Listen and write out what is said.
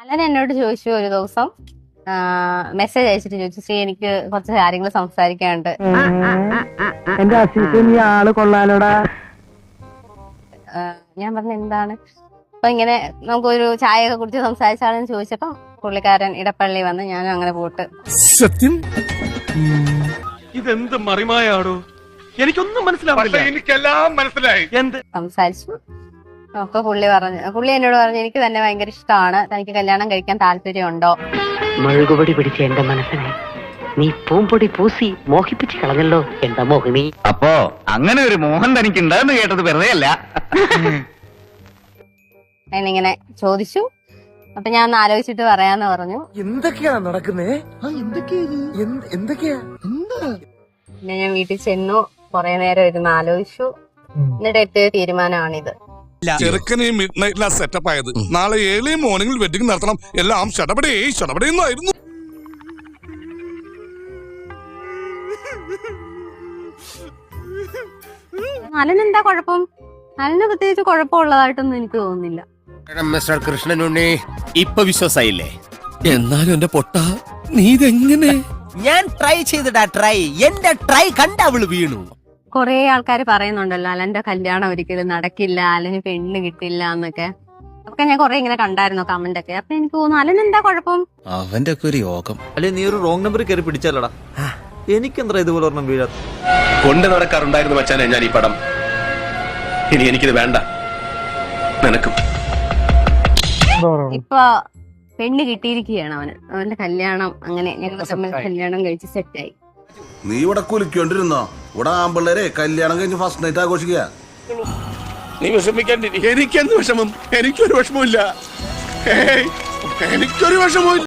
Allen എന്നോട് ചോദിച്ചു ഒരു ദിവസം, മെസ്സേജ് അയച്ചിട്ട് ചോദിച്ചു, ശ്രീ എനിക്ക് കുറച്ച് കാര്യങ്ങൾ സംസാരിക്കാനുണ്ട്. എന്റെ അസിസ്റ്റന്റ് നീ ആള് കൊള്ളാലോടാ. ഞാൻ പറഞ്ഞ എന്താണ്? അപ്പൊ ഇങ്ങനെ നമുക്കൊരു ചായയൊക്കെ കുറിച്ച് സംസാരിച്ചാണെന്ന് ചോദിച്ചപ്പോ പുള്ളിക്കാരൻ ഇടപ്പള്ളി വന്ന് ഞാനും അങ്ങനെ പോയിട്ട് സത്യം ഇതെന്ത് മറിമായാടോ, എനിക്കൊന്നും മനസ്സിലാവില്ല. എനിക്കെല്ലാം മനസ്സിലായി. എന്ത് സംസാരിച്ചു. അപ്പൊ പുള്ളി എന്നോട് പറഞ്ഞു, എനിക്ക് തന്നെ ഭയങ്കര ഇഷ്ടമാണ്, തനിക്ക് കല്യാണം കഴിക്കാൻ താല്പര്യമുണ്ടോ? മെഴുകുപൊടി പിടിച്ച എന്റെ മനസ്സിനെ നീ പൂമ്പൊടി പൂസി മോഹിപ്പിച്ച് കളഞ്ഞല്ലോ എന്താ മോഹിനി. അപ്പോ അങ്ങനെ ഒരു മോഹൻ തനിക്കുണ്ടെന്ന് കേട്ടത് വെറുതെ അല്ല. എന്നിങ്ങനെ ചോദിച്ചു. അപ്പൊ ഞാൻ ഒന്ന് ആലോചിച്ചിട്ട് പറയാന്ന് പറഞ്ഞു. എന്തൊക്കെയാ നടക്കുന്നേ? എന്തൊക്കെയാ? പിന്നെ ഞാൻ വീട്ടിൽ ചെന്നു, കുറെ നേരം ഇരുന്ന് ആലോചിച്ചു. എന്നിട്ട് എത്തിയ തീരുമാനമാണിത്. ചെറുക്കനെ മിഡ് നൈറ്റിലാ സെറ്റപ്പ് ആയത്. നാളെ ഏർലി മോർണിംഗിൽ വെഡിങ് നടത്തണം. എല്ലാം ഷടപടേന്നായിരുന്നു. അലനെന്താ കുഴപ്പം? അലന് പ്രത്യേകിച്ച് കുഴപ്പമുള്ളതായിട്ടൊന്നും എനിക്ക് തോന്നുന്നില്ല. മിസ്റ്റർ കൃഷ്ണനുണ്ണി, ഇപ്പൊ വിശ്വാസായില്ലേ? എന്നാലും എന്റെ പൊട്ട നീ ഇതെങ്ങനെ? ഞാൻ ട്രൈ ചെയ്തിടാ. എന്റെ ട്രൈ കണ്ട അവള് വീണു. കൊറേ ആൾക്കാർ പറയുന്നുണ്ടല്ലോ അലന്റെ കല്യാണം ഒരിക്കലും നടക്കില്ല, അലന് പെണ്ണ് കിട്ടില്ല എന്നൊക്കെ. അപ്പൊ ഞാൻ കൊറേ ഇങ്ങനെ കണ്ടായിരുന്നു കമന്റ് ഒക്കെ. അപ്പൊ എനിക്ക് തോന്നുന്നു അലനെന്താ കുഴപ്പം? അവന്റെ ഒക്കെ ഒരു യോഗം. അല്ലെ നീ ഒരു റോങ് നമ്പർ കയറി പിടിച്ചാലടാ. എനിക്കെന്താ ഇതുപോലെ ഒരെണ്ണം വീഴാത്ത? കൊണ്ട് നടക്കാറുണ്ടായിരുന്നു മച്ചാനെ ഞാൻ ഈ പടം. ഇനി എനിക്കിത് വേണ്ട. നിനക്കും ഇപ്പൊ പെണ്ണ് കിട്ടിയിരിക്കുകയാണ് അവന്റെ കല്യാണം. അങ്ങനെ ഞങ്ങൾ തമ്മിൽ കല്യാണം കഴിച്ച് സെറ്റായി. നീ ഇവിടെ കുലിക്കൊണ്ടിരുന്നോ? ഇവിടെ ആമ്പിള്ളേരെ കല്യാണം കഴിഞ്ഞ് ഫസ്റ്റ് നൈറ്റ് ആഘോഷിക്കുക. നീ വിഷമിക്കാണ്ടിരി. എനിക്കെന്ത് വിഷമം? എനിക്കൊരു വിഷമമില്ല. എനിക്കൊരു വിഷമവും